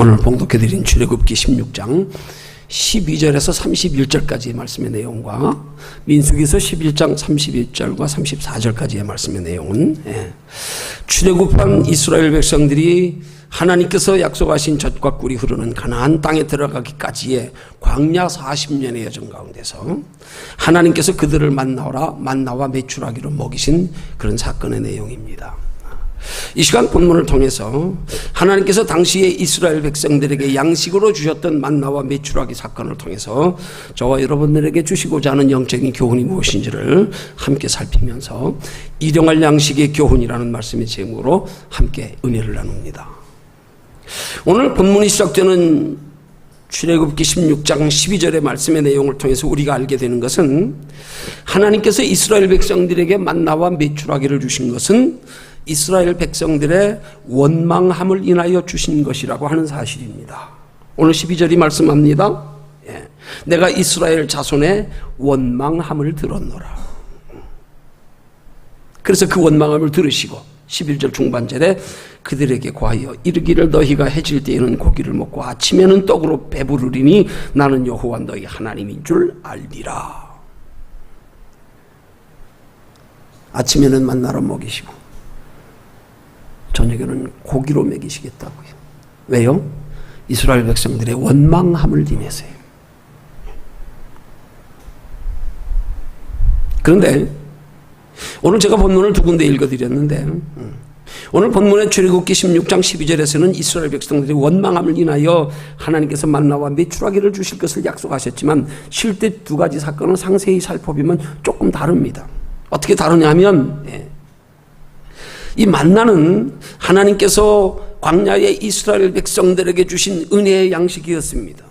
오늘 봉독해드린 출애굽기 16장 12절에서 31절까지의 말씀의 내용과 민수기서 11장 31절과 34절까지의 말씀의 내용은 출애굽한 이스라엘 백성들이 하나님께서 약속하신 젖과 꿀이 흐르는 가나안 땅에 들어가기까지의 광야 40년의 여정 가운데서 하나님께서 그들을 만나와 메추라기로 먹이신 그런 사건의 내용입니다. 이 시간 본문을 통해서 하나님께서 당시에 이스라엘 백성들에게 양식으로 주셨던 만나와 메추라기 사건을 통해서 저와 여러분들에게 주시고자 하는 영적인 교훈이 무엇인지를 함께 살피면서 일용할 양식의 교훈이라는 말씀의 제목으로 함께 은혜를 나눕니다. 오늘 본문이 시작되는 출애굽기 16장 12절의 말씀의 내용을 통해서 우리가 알게 되는 것은 하나님께서 이스라엘 백성들에게 만나와 메추라기를 주신 것은 이스라엘 백성들의 원망함을 인하여 주신 것이라고 하는 사실입니다. 오늘 12절이 말씀합니다. 내가 이스라엘 자손의 원망함을 들었노라. 그래서 그 원망함을 들으시고 11절 중반절에 그들에게 고하여 이르기를 너희가 해질 때에는 고기를 먹고 아침에는 떡으로 배부르리니 나는 여호와 너희 하나님인 줄 알리라. 아침에는 만나로 먹이시고 저녁에는 고기로 먹이시겠다고요. 왜요? 이스라엘 백성들의 원망함을 인해서요. 그런데 오늘 제가 본문을 두 군데 읽어드렸는데 오늘 본문의 출애굽기 16장 12절에서는 이스라엘 백성들의 원망함을 인하여 하나님께서 만나와 메추라기를 주실 것을 약속하셨지만 실제 두 가지 사건은 상세히 살펴보면 조금 다릅니다. 어떻게 다르냐면 이 만나는 하나님께서 광야의 이스라엘 백성들에게 주신 은혜의 양식이었습니다.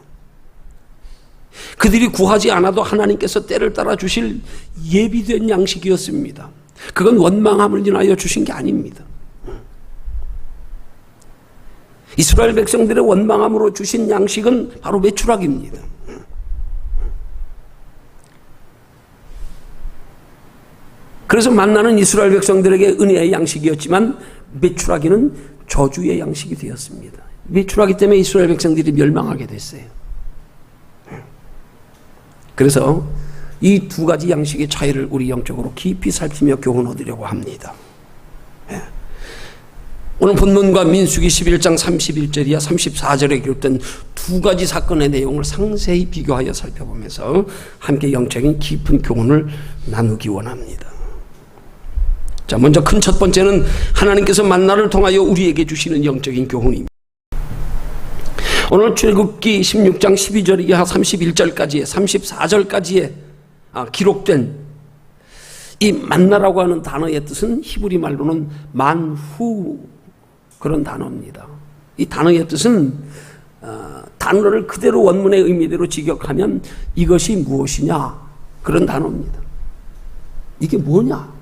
그들이 구하지 않아도 하나님께서 때를 따라 주실 예비된 양식이었습니다. 그건 원망함을 인하여 주신 게 아닙니다. 이스라엘 백성들의 원망함으로 주신 양식은 바로 메추라기입니다. 그래서 만나는 이스라엘 백성들에게 은혜의 양식이었지만 메추라기는 저주의 양식이 되었습니다. 메추라기 때문에 이스라엘 백성들이 멸망하게 됐어요. 그래서 이 두 가지 양식의 차이를 우리 영적으로 깊이 살피며 교훈 얻으려고 합니다. 오늘 본문과 민수기 11장 31절이야 34절에 기록된 두 가지 사건의 내용을 상세히 비교하여 살펴보면서 함께 영적인 깊은 교훈을 나누기 원합니다. 자, 먼저 큰 첫 번째는 하나님께서 만나를 통하여 우리에게 주시는 영적인 교훈입니다. 오늘 출애굽기 16장 12절 이하 31절까지의 34절까지의 기록된 이 만나라고 하는 단어의 뜻은 히브리 말로는 만후 그런 단어입니다. 이 단어의 뜻은 단어를 그대로 원문의 의미대로 직역하면 이것이 무엇이냐 그런 단어입니다. 이게 뭐냐?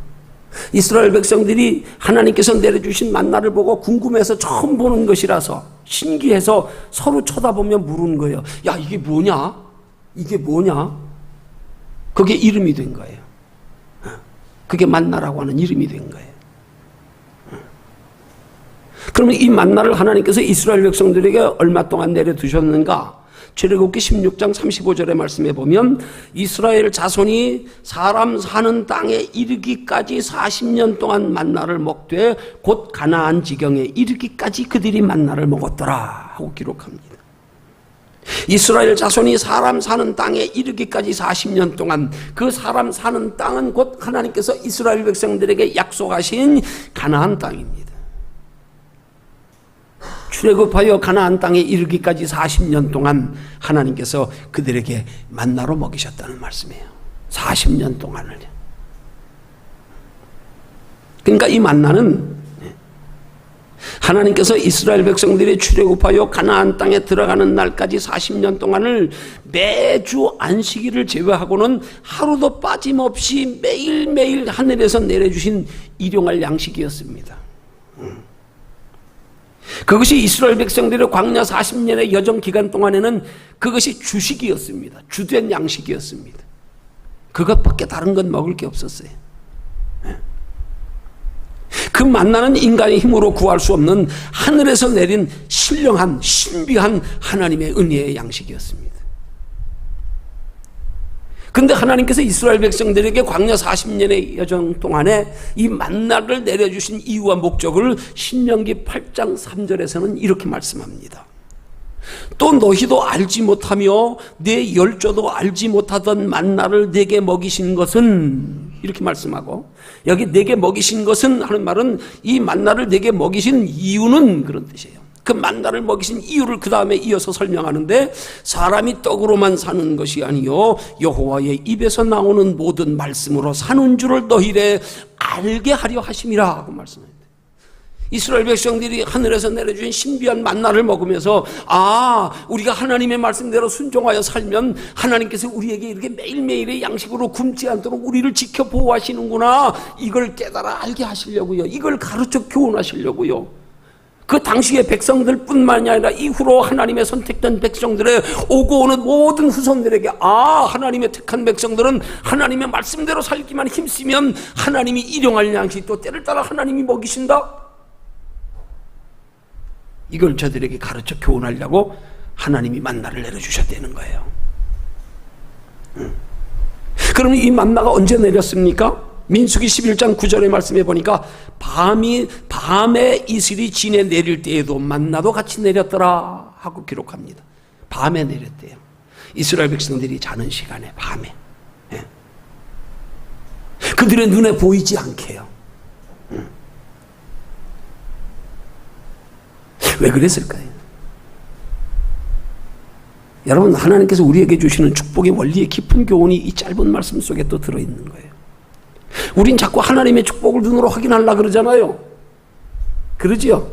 이스라엘 백성들이 하나님께서 내려주신 만나를 보고 궁금해서 처음 보는 것이라서 신기해서 서로 쳐다보며 물은 거예요. 야, 이게 뭐냐? 이게 뭐냐? 그게 이름이 된 거예요. 그게 만나라고 하는 이름이 된 거예요. 그러면 이 만나를 하나님께서 이스라엘 백성들에게 얼마 동안 내려두셨는가? 출애굽기 16장 35절의 말씀에 보면 이스라엘 자손이 사람 사는 땅에 이르기까지 40년 동안 만나를 먹되 곧 가나안 지경에 이르기까지 그들이 만나를 먹었더라 하고 기록합니다. 이스라엘 자손이 사람 사는 땅에 이르기까지 40년 동안 그 사람 사는 땅은 곧 하나님께서 이스라엘 백성들에게 약속하신 가나안 땅입니다. 출애굽하여 가나안 땅에 이르기까지 40년 동안 하나님께서 그들에게 만나로 먹이셨다는 말씀이에요. 40년 동안을. 그러니까 이 만나는 하나님께서 이스라엘 백성들이 출애굽하여 가나안 땅에 들어가는 날까지 40년 동안을 매주 안식일을 제외하고는 하루도 빠짐없이 매일매일 하늘에서 내려주신 일용할 양식이었습니다. 그것이 이스라엘 백성들의 광야 40년의 여정 기간 동안에는 그것이 주식이었습니다. 주된 양식이었습니다. 그것밖에 다른 건 먹을 게 없었어요. 그 만나는 인간의 힘으로 구할 수 없는 하늘에서 내린 신령한 신비한 하나님의 은혜의 양식이었습니다. 근데 하나님께서 이스라엘 백성들에게 광야 40년의 여정 동안에 이 만나를 내려주신 이유와 목적을 신명기 8장 3절에서는 이렇게 말씀합니다. 또 너희도 알지 못하며 내 열조도 알지 못하던 만나를 내게 먹이신 것은, 이렇게 말씀하고, 여기 내게 먹이신 것은 하는 말은 이 만나를 내게 먹이신 이유는 그런 뜻이에요. 그 만나를 먹이신 이유를 그 다음에 이어서 설명하는데, 사람이 떡으로만 사는 것이 아니요 여호와의 입에서 나오는 모든 말씀으로 사는 줄을 너희를 알게 하려 하심이라 하고 말씀합니다. 이스라엘 백성들이 하늘에서 내려주신 신비한 만나를 먹으면서, 아, 우리가 하나님의 말씀대로 순종하여 살면 하나님께서 우리에게 이렇게 매일매일의 양식으로 굶지 않도록 우리를 지켜 보호하시는구나, 이걸 깨달아 알게 하시려고요. 이걸 가르쳐 교훈하시려고요. 그 당시의 백성들 뿐만이 아니라 이후로 하나님의 선택된 백성들의 오고 오는 모든 후손들에게, 아, 하나님의 택한 백성들은 하나님의 말씀대로 살기만 힘쓰면 하나님이 일용할 양식, 또 때를 따라 하나님이 먹이신다, 이걸 저들에게 가르쳐 교훈하려고 하나님이 만나를 내려주셨다는 거예요. 그럼 이 만나가 언제 내렸습니까? 민수기 11장 9절의 말씀에 보니까 밤에 이슬이 진에 내릴 때에도 만나도 같이 내렸더라 하고 기록합니다. 밤에 내렸대요. 이스라엘 백성들이 자는 시간에 밤에. 예. 그들의 눈에 보이지 않게요. 왜 그랬을까요? 여러분, 하나님께서 우리에게 주시는 축복의 원리의 깊은 교훈이 이 짧은 말씀 속에 또 들어있는 거예요. 우린 자꾸 하나님의 축복을 눈으로 확인하려고 그러잖아요. 그러지요?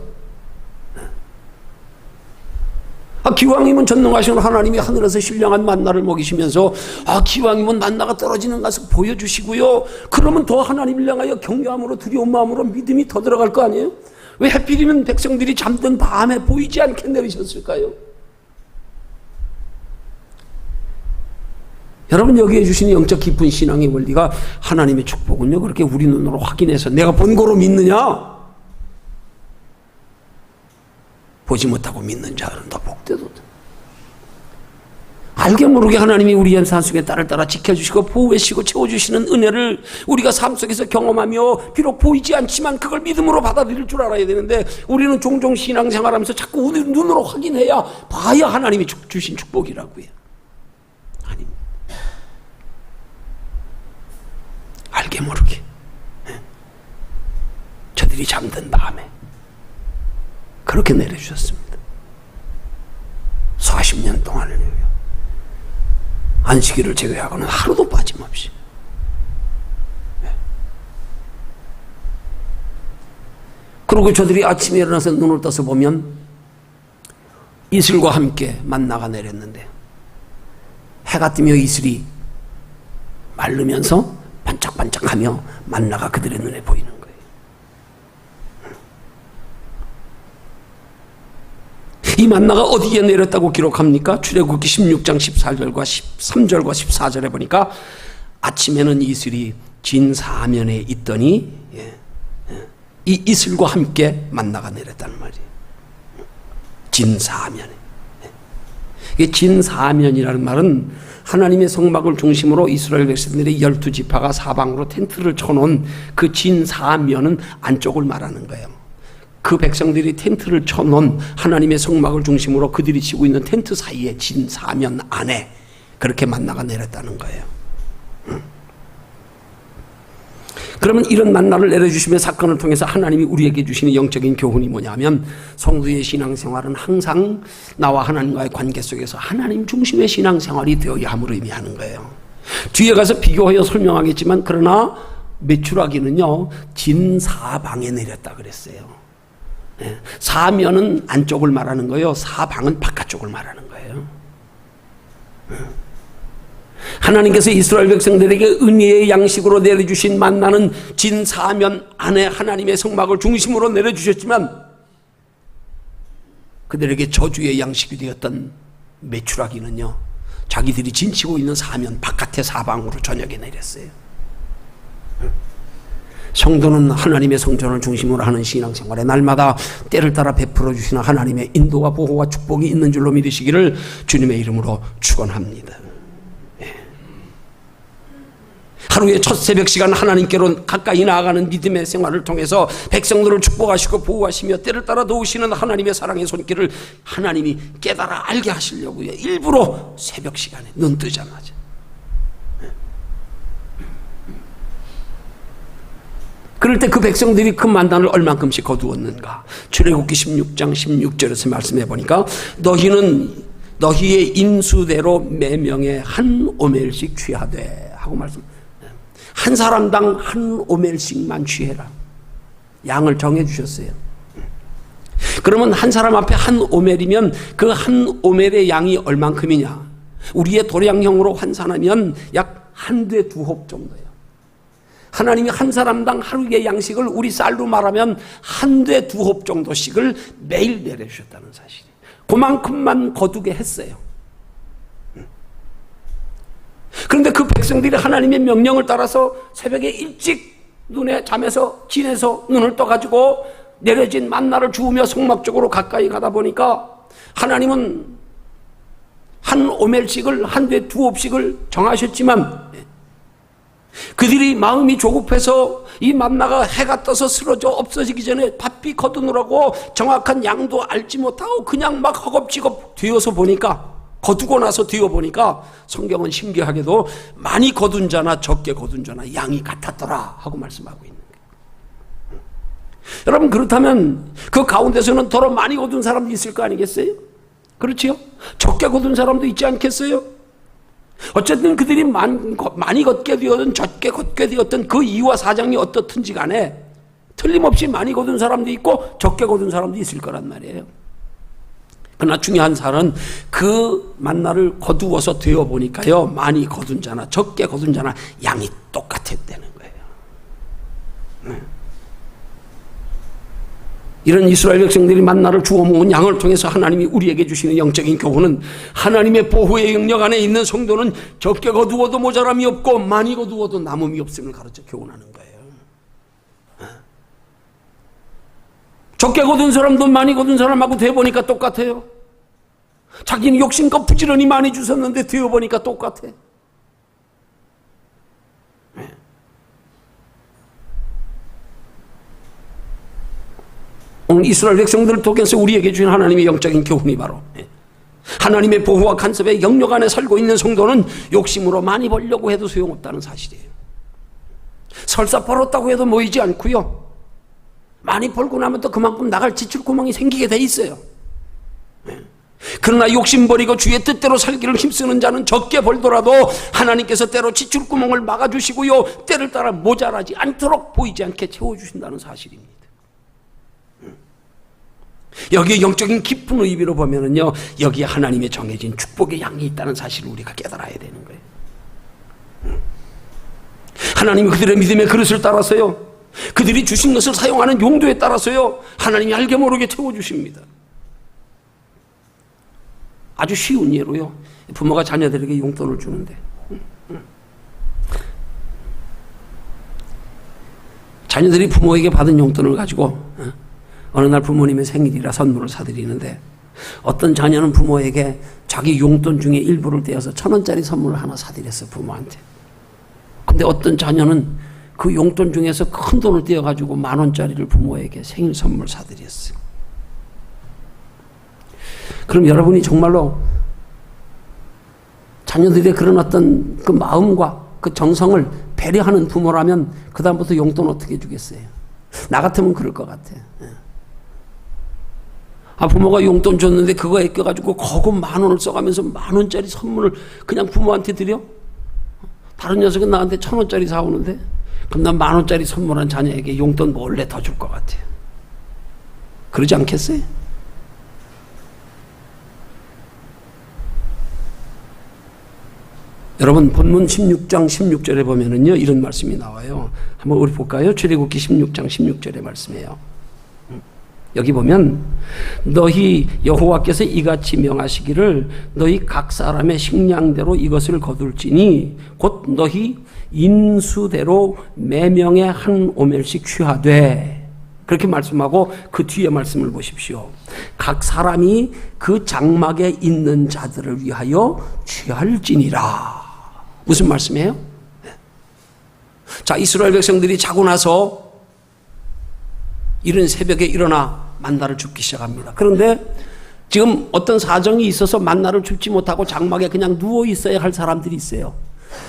기왕이면 전능하신 하나님이 하늘에서 신령한 만나를 먹이시면서, 기왕이면 만나가 떨어지는 것을 보여주시고요, 그러면 더 하나님을 향하여 경외함으로 두려운 마음으로 믿음이 더 들어갈 거 아니에요? 왜 하필이면 백성들이 잠든 밤에 보이지 않게 내리셨을까요? 여러분, 여기에 주신 영적 깊은 신앙의 원리가, 하나님의 축복은요 그렇게 우리 눈으로 확인해서 내가 본 거로 믿느냐? 보지 못하고 믿는 자들은 더 복되도다. 알게 모르게 하나님이 우리의 산속에 딸을 따라 지켜주시고 보호해주시고 채워주시는 은혜를 우리가 삶 속에서 경험하며, 비록 보이지 않지만 그걸 믿음으로 받아들일 줄 알아야 되는데, 우리는 종종 신앙생활하면서 자꾸 우리 눈으로 확인해야, 봐야 하나님이 주신 축복이라고요. 아닙니다. 알게 모르게 저들이 잠든 밤에 그렇게 내려주셨습니다. 40년 동안을요, 안식일을 제외하고는 하루도 빠짐없이. 그리고 저들이 아침에 일어나서 눈을 떠서 보면 이슬과 함께 만나가 내렸는데, 해가 뜨며 이슬이 마르면서 반짝반짝하며 만나가 그들의 눈에 보이는 거예요. 이 만나가 어디에 내렸다고 기록합니까? 출애굽기 16장 14절과 13절과 14절에 보니까, 아침에는 이슬이 진 사면에 있더니, 이 이슬과 함께 만나가 내렸다는 말이에요. 진 사면에. 이게 진 사면이라는 말은 하나님의 성막을 중심으로 이스라엘 백성들의 12지파가 사방으로 텐트를 쳐놓은 그 진 사면은 안쪽을 말하는 거예요. 그 백성들이 텐트를 쳐놓은 하나님의 성막을 중심으로 그들이 치고 있는 텐트 사이에 진 사면 안에 그렇게 만나가 내렸다는 거예요. 그러면 이런 만나를 내려주시며 사건을 통해서 하나님이 우리에게 주시는 영적인 교훈이 뭐냐면, 성도의 신앙생활은 항상 나와 하나님과의 관계 속에서 하나님 중심의 신앙생활이 되어야 함을 의미하는 거예요. 뒤에 가서 비교하여 설명하겠지만, 그러나 메추라기는요 진사방에 내렸다 그랬어요. 사면은 안쪽을 말하는 거예요. 사방은 바깥쪽을 말하는 거예요. 하나님께서 이스라엘 백성들에게 은혜의 양식으로 내려주신 만나는 진 사면 안에 하나님의 성막을 중심으로 내려주셨지만, 그들에게 저주의 양식이 되었던 메추라기는요 자기들이 진치고 있는 사면 바깥의 사방으로 저녁에 내렸어요. 성도는 하나님의 성전을 중심으로 하는 신앙생활에 날마다 때를 따라 베풀어 주시는 하나님의 인도와 보호와 축복이 있는 줄로 믿으시기를 주님의 이름으로 축원합니다. 하루에 첫 새벽 시간 하나님께로 가까이 나아가는 믿음의 생활을 통해서 백성들을 축복하시고 보호하시며 때를 따라 도우시는 하나님의 사랑의 손길을 하나님이 깨달아 알게 하시려고요. 일부러 새벽 시간에 눈 뜨자마자. 그럴 때 그 백성들이 그 만난을 얼만큼씩 거두었는가. 출애굽기 16장 16절에서 말씀해 보니까 너희의 인수대로 매명에 한 오멜씩 취하되 하고 말씀. 한 사람당 한 오멜씩만 취해라. 양을 정해 주셨어요. 그러면 한 사람 앞에 한 오멜이면 그 한 오멜의 양이 얼만큼이냐. 우리의 도량형으로 환산하면 약 한 돼 두 홉 정도예요. 하나님이 한 사람당 하루의 양식을 우리 쌀로 말하면 한 돼 두 홉 정도씩을 매일 내려주셨다는 사실이에요. 그만큼만 거두게 했어요. 그런데 그 백성들이 하나님의 명령을 따라서 새벽에 일찍 잠에서 진에서 눈을 떠가지고 내려진 만나를 주우며 성막쪽으로 가까이 가다 보니까 하나님은 한 오멜씩을 한 돼 두 홉씩을 정하셨지만 그들이 마음이 조급해서 이 만나가 해가 떠서 쓰러져 없어지기 전에 바삐 거두느라고 정확한 양도 알지 못하고 그냥 막 허겁지겁 뒤어서 보니까 거두고 나서 뒤어보니까 성경은 신기하게도 많이 거둔 자나 적게 거둔 자나 양이 같았더라 하고 말씀하고 있는 거예요. 여러분 그렇다면 그 가운데서는 더러 많이 거둔 사람도 있을 거 아니겠어요? 그렇지요? 적게 거둔 사람도 있지 않겠어요? 어쨌든 그들이 많이 걷게 되었든 적게 걷게 되었든 그 이유와 사정이 어떻든지 간에 틀림없이 많이 거둔 사람도 있고 적게 거둔 사람도 있을 거란 말이에요. 그러나 중요한 사실은 그 만나를 거두어서 되어보니까요, 많이 거둔 자나 적게 거둔 자나 양이 똑같았다는 거예요. 이런 이스라엘 백성들이 만나를 주워 모은 양을 통해서 하나님이 우리에게 주시는 영적인 교훈은 하나님의 보호의 영역 안에 있는 성도는 적게 거두어도 모자람이 없고 많이 거두어도 남음이 없음을 가르쳐 교훈하는 거예요. 적게 거둔 사람도 많이 거둔 사람하고 되어보니까 똑같아요. 자기는 욕심껏 부지런히 많이 주셨는데 되어보니까 똑같아. 오늘 이스라엘 백성들을 통해서 우리에게 주신 하나님의 영적인 교훈이 바로 하나님의 보호와 간섭의 영역 안에 살고 있는 성도는 욕심으로 많이 벌려고 해도 소용없다는 사실이에요. 설사 벌었다고 해도 모이지 않고요, 많이 벌고 나면 또 그만큼 나갈 지출구멍이 생기게 돼 있어요. 그러나 욕심버리고 주의 뜻대로 살기를 힘쓰는 자는 적게 벌더라도 하나님께서 때로 지출구멍을 막아주시고요, 때를 따라 모자라지 않도록 보이지 않게 채워주신다는 사실입니다. 여기에 영적인 깊은 의미로 보면은요, 여기에 하나님의 정해진 축복의 양이 있다는 사실을 우리가 깨달아야 되는 거예요. 하나님이 그들의 믿음의 그릇을 따라서요, 그들이 주신 것을 사용하는 용도에 따라서요, 하나님이 알게 모르게 채워주십니다. 아주 쉬운 예로요, 부모가 자녀들에게 용돈을 주는데 자녀들이 부모에게 받은 용돈을 가지고 어느 날 부모님의 생일이라 선물을 사드리는데 어떤 자녀는 부모에게 자기 용돈 중에 일부를 떼어서 1,000원짜리 선물을 하나 사드렸어요, 부모한테. 근데 어떤 자녀는 그 용돈 중에서 큰 돈을 떼어가지고 10,000원짜리를 부모에게 생일 선물 사드렸어요. 그럼 여러분이 정말로 자녀들의 그런 어떤 그 마음과 그 정성을 배려하는 부모라면 그 다음부터 용돈 어떻게 주겠어요? 나 같으면 그럴 것 같아. 부모가 용돈 줬는데 그거 아껴가지고 거금 10,000원을 써가면서 10,000원짜리 선물을 그냥 부모한테 드려? 다른 녀석은 나한테 1,000원짜리 사오는데 그럼 난 10,000원짜리 선물한 자녀에게 용돈 몰래 더 줄 것 같아요. 그러지 않겠어요? 여러분, 본문 16장 16절에 보면은요, 이런 말씀이 나와요. 한번 우리 볼까요? 출애굽기 16장 16절의 말씀이에요. 여기 보면 너희 여호와께서 이같이 명하시기를 너희 각 사람의 식량대로 이것을 거둘지니 곧 너희 인수대로 매명에 한 오멜씩 취하되, 그렇게 말씀하고 그 뒤에 말씀을 보십시오. 각 사람이 그 장막에 있는 자들을 위하여 취할지니라. 무슨 말씀이에요? 자, 이스라엘 백성들이 자고 나서 이른 새벽에 일어나 만나를 줍기 시작합니다. 그런데 지금 어떤 사정이 있어서 만나를 줍지 못하고 장막에 그냥 누워 있어야 할 사람들이 있어요.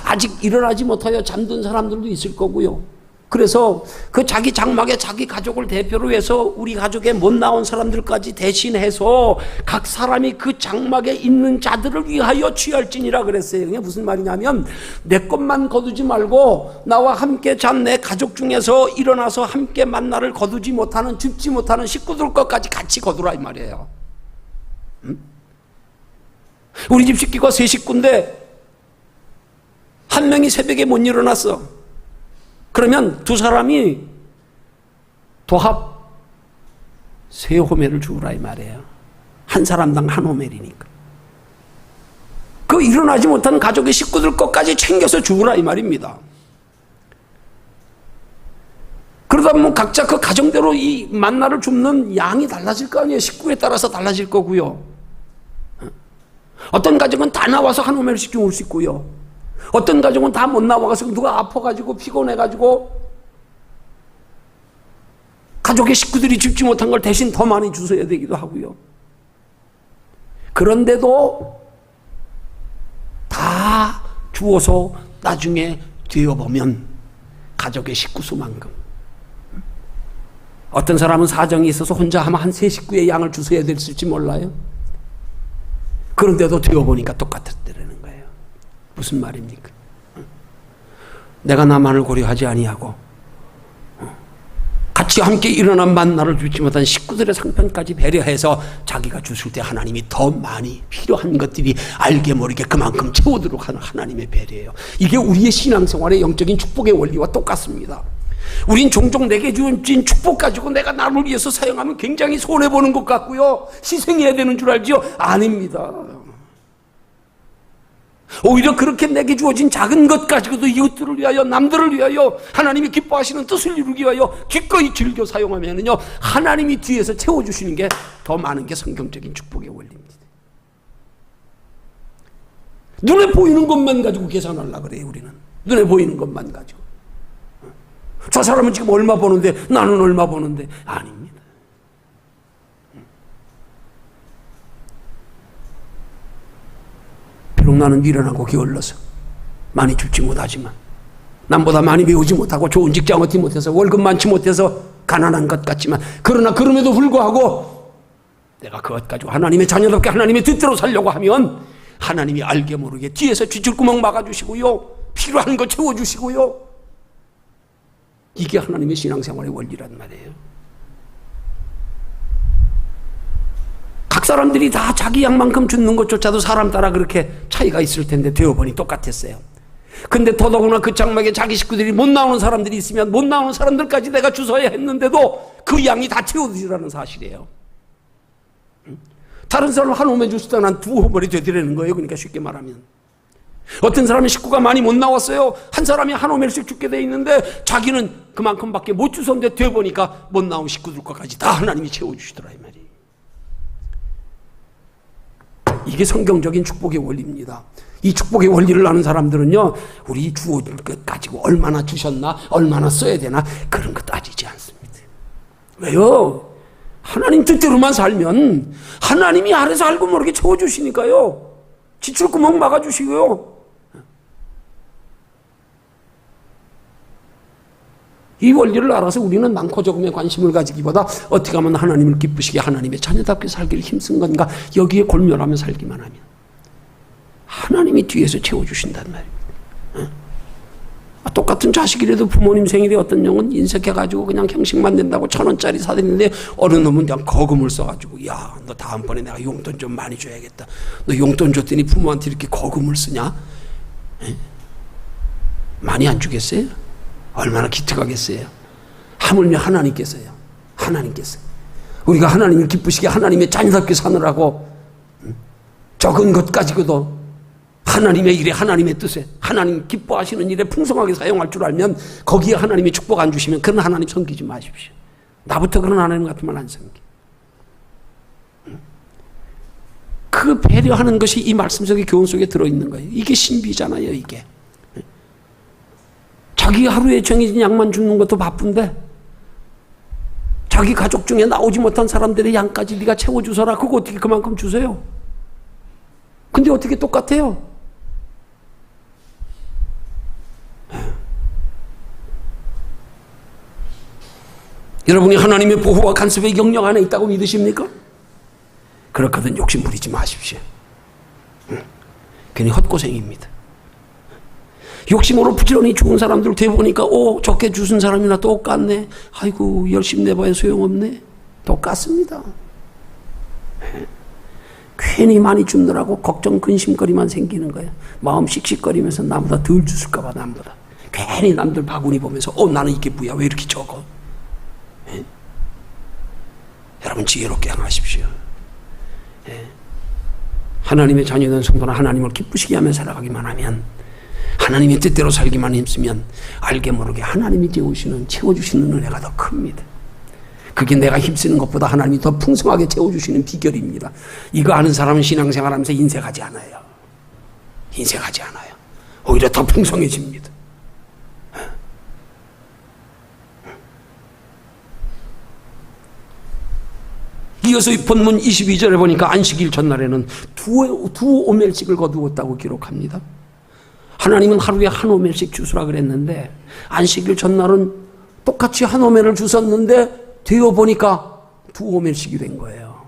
아직 일어나지 못하여 잠든 사람들도 있을 거고요. 그래서 그 자기 장막에 자기 가족을 대표로 해서 우리 가족에 못 나온 사람들까지 대신해서 각 사람이 그 장막에 있는 자들을 위하여 취할지니라 그랬어요. 그게 무슨 말이냐면 내 것만 거두지 말고 나와 함께 잔 내 가족 중에서 일어나서 함께 만나를 거두지 못하는, 줍지 못하는 식구들 것까지 같이 거두라 이 말이에요. 우리 집 식구가 세 식구인데 한 명이 새벽에 못 일어났어. 그러면 두 사람이 도합 세 호멜을 주우라 이 말이에요. 한 사람당 한 호멜이니까. 그 일어나지 못한 가족의 식구들 것까지 챙겨서 주우라 이 말입니다. 그러다 보면 각자 그 가정대로 이 만나를 줍는 양이 달라질 거 아니에요. 식구에 따라서 달라질 거고요. 어떤 가정은 다 나와서 한 호멜씩 주울 수 있고요. 어떤 가정은 다 못 나와서 누가 아파가지고 피곤해가지고 가족의 식구들이 줍지 못한 걸 대신 더 많이 주셔야 되기도 하고요. 그런데도 다 주어서 나중에 되어보면 가족의 식구 수만큼, 어떤 사람은 사정이 있어서 혼자 하면 한 세 식구의 양을 주셔야 됐을지 몰라요. 그런데도 되어보니까 똑같았더라는 거예요. 무슨 말입니까? 내가 나만을 고려하지 아니하고 같이 함께 일어난 만나를 주지 못한 식구들의 상편까지 배려해서 자기가 주실 때 하나님이 더 많이 필요한 것들이 알게 모르게 그만큼 채우도록 하는 하나님의 배려예요. 이게 우리의 신앙생활의 영적인 축복의 원리와 똑같습니다. 우린 종종 내게 주어진 축복 가지고 내가 남을 위해서 사용하면 굉장히 손해보는 것 같고요, 희생해야 되는 줄 알지요? 아닙니다. 오히려 그렇게 내게 주어진 작은 것 가지고도 이웃들을 위하여, 남들을 위하여 하나님이 기뻐하시는 뜻을 이루기 위하여 기꺼이 즐겨 사용하면은요, 하나님이 뒤에서 채워주시는 게 더 많은 게 성경적인 축복의 원리입니다. 눈에 보이는 것만 가지고 계산하려고 그래요. 우리는 눈에 보이는 것만 가지고. 저 사람은 지금 얼마 버는데 나는 얼마 버는데. 아닙니다. 비록 나는 미련하고 게을러서 많이 줍지 못하지만, 남보다 많이 배우지 못하고 좋은 직장 얻지 못해서 월급 많지 못해서 가난한 것 같지만, 그러나 그럼에도 불구하고 내가 그것 가지고 하나님의 자녀답게 하나님의 뜻대로 살려고 하면 하나님이 알게 모르게 뒤에서 쥐줄구멍 막아주시고요, 필요한 거 채워주시고요. 이게 하나님의 신앙생활의 원리란 말이에요. 각 사람들이 다 자기 양만큼 주는 것조차도 사람 따라 그렇게 차이가 있을 텐데 되어보니 똑같았어요. 근데 더더구나 그 장막에 자기 식구들이 못 나오는 사람들이 있으면 못 나오는 사람들까지 내가 주서야 했는데도 그 양이 다 채워지라는 사실이에요. 다른 사람 한 호멜 주시다 난 두 호멜이 되더라는 거예요. 그러니까 쉽게 말하면 어떤 사람은 식구가 많이 못 나왔어요. 한 사람이 한 호멜씩 죽게 돼 있는데 자기는 그만큼밖에 못 주셨는데 되어보니까 못 나온 식구들 것까지 다 하나님이 채워주시더라 이 말이에요. 이게 성경적인 축복의 원리입니다. 이 축복의 원리를 아는 사람들은요, 우리 주어진 것 가지고 얼마나 주셨나, 얼마나 써야 되나, 그런 거 따지지 않습니다. 왜요? 하나님 뜻대로만 살면 하나님이 아래서 알고 모르게 채워주시니까요. 지출구멍 막아주시고요. 이 원리를 알아서 우리는 많고 적음에 관심을 가지기보다 어떻게 하면 하나님을 기쁘시게 하나님의 자녀답게 살기를 힘쓴 건가, 여기에 골멸하며 살기만 하면 하나님이 뒤에서 채워주신단 말입니다. 똑같은 자식이라도 부모님 생일에 어떤 놈은 인색해가지고 그냥 형식만 낸다고 1,000원짜리 사드리는데 어느 놈은 그냥 거금을 써가지고, 야, 너 다음번에 내가 용돈 좀 많이 줘야겠다. 너 용돈 줬더니 부모한테 이렇게 거금을 쓰냐? 에? 많이 안 주겠어요? 얼마나 기특하겠어요? 하물며 하나님께서요. 하나님께서 우리가 하나님을 기쁘시게 하나님의 자녀답게 사느라고 적은 것 가지고도 하나님의 일에, 하나님의 뜻에, 하나님 기뻐하시는 일에 풍성하게 사용할 줄 알면 거기에 하나님이 축복 안 주시면 그런 하나님 섬기지 마십시오. 나부터 그런 하나님 같으면 안 섬기. 그 배려하는 것이 이 말씀 속의 교훈 속에 들어있는 거예요. 이게 신비잖아요, 이게. 자기 하루에 정해진 양만 줍는 것도 바쁜데 자기 가족 중에 나오지 못한 사람들의 양까지 네가 채워주서라. 그거 어떻게 그만큼 주세요? 근데 어떻게 똑같아요? 여러분이 하나님의 보호와 간섭의 영역 안에 있다고 믿으십니까? 그렇거든 욕심 부리지 마십시오. 괜히 헛고생입니다. 욕심으로 부지런히 죽은 사람들 대보니까 적게 주신 사람이나 똑같네. 아이고 열심히 내봐야 소용없네. 똑같습니다. 괜히 많이 줍느라고 걱정 근심거리만 생기는 거예요. 마음 씩씩거리면서 나보다 덜 줬을까 봐 남보다. 괜히 남들 바구니 보면서 나는 이게 뭐야 왜 이렇게 적어. 여러분 지혜롭게 행하십시오. 하나님의 자녀된 성도는 하나님을 기쁘시게 하며 살아가기만 하면, 하나님의 뜻대로 살기만 힘쓰면 알게 모르게 하나님이 채워주시는 은혜가 더 큽니다. 그게 내가 힘쓰는 것보다 하나님이 더 풍성하게 채워주시는 비결입니다. 이거 아는 사람은 신앙생활하면서 인색하지 않아요. 인색하지 않아요. 오히려 더 풍성해집니다. 이어서 본문 22절에 보니까 안식일 전날에는 두 오멜씩을 거두었다고 기록합니다. 하나님은 하루에 한 오멜씩 주수라 그랬는데 안식일 전날은 똑같이 한 오멜을 주셨는데 되어 보니까 두 오멜씩이 된 거예요.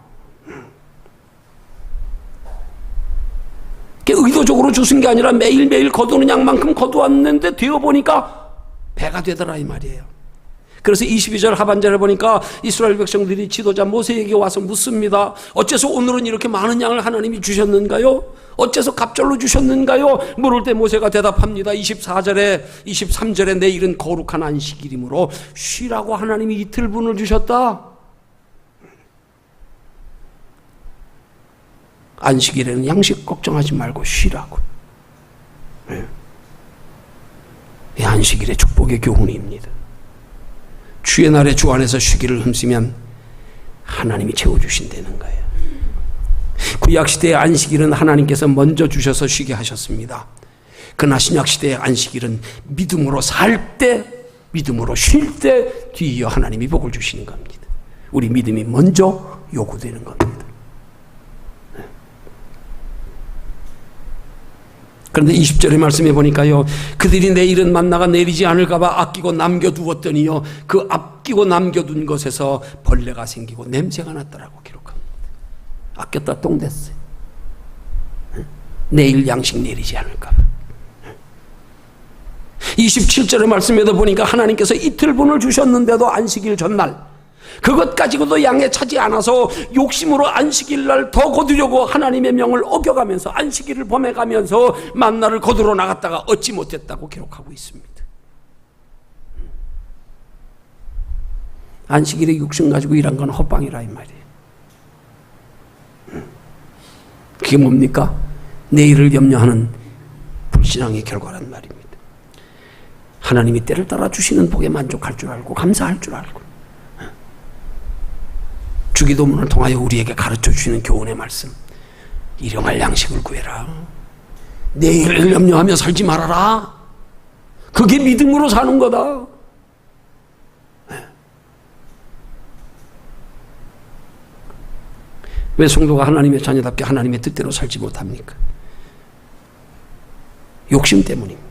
의도적으로 주신 게 아니라 매일매일 거두는 양만큼 거두었는데 되어 보니까 배가 되더라 이 말이에요. 그래서 22절 하반절에 보니까 이스라엘 백성들이 지도자 모세에게 와서 묻습니다. 어째서 오늘은 이렇게 많은 양을 하나님이 주셨는가요? 어째서 갑절로 주셨는가요? 물을 때 모세가 대답합니다. 23절에 내일은 거룩한 안식일이므로 쉬라고 하나님이 이틀분을 주셨다. 안식일에는 양식 걱정하지 말고 쉬라고. 이 안식일의 축복의 교훈입니다. 주의 날에 주 안에서 쉬기를 흠쓰면 하나님이 채워주신다는 거예요. 구약시대의 안식일은 하나님께서 먼저 주셔서 쉬게 하셨습니다. 그러나 신약시대의 안식일은 믿음으로 살 때, 믿음으로 쉴 때 뒤이어 하나님이 복을 주시는 겁니다. 우리 믿음이 먼저 요구되는 겁니다. 그런데 20절의 말씀에 보니까요, 그들이 내일은 만나가 내리지 않을까 봐 아끼고 남겨두었더니요, 그 아끼고 남겨둔 것에서 벌레가 생기고 냄새가 났더라고 기록합니다. 아꼈다 똥 됐어요. 내일 양식 내리지 않을까 봐. 27절의 말씀에도 보니까 하나님께서 이틀분을 주셨는데도 안식일 전날 그것 가지고도 양에 차지 않아서 욕심으로 안식일 날 더 거두려고 하나님의 명을 어겨가면서 안식일을 범해가면서 만나를 거두러 나갔다가 얻지 못했다고 기록하고 있습니다. 안식일에 욕심 가지고 일한 건 헛방이라 이 말이에요. 그게 뭡니까? 내일을 염려하는 불신앙의 결과란 말입니다. 하나님이 때를 따라 주시는 복에 만족할 줄 알고 감사할 줄 알고, 주기도문을 통하여 우리에게 가르쳐 주시는 교훈의 말씀, 일용할 양식을 구해라, 내일을 염려하며 살지 말아라, 그게 믿음으로 사는 거다. 왜 성도가 하나님의 자녀답게 하나님의 뜻대로 살지 못합니까? 욕심 때문입니다.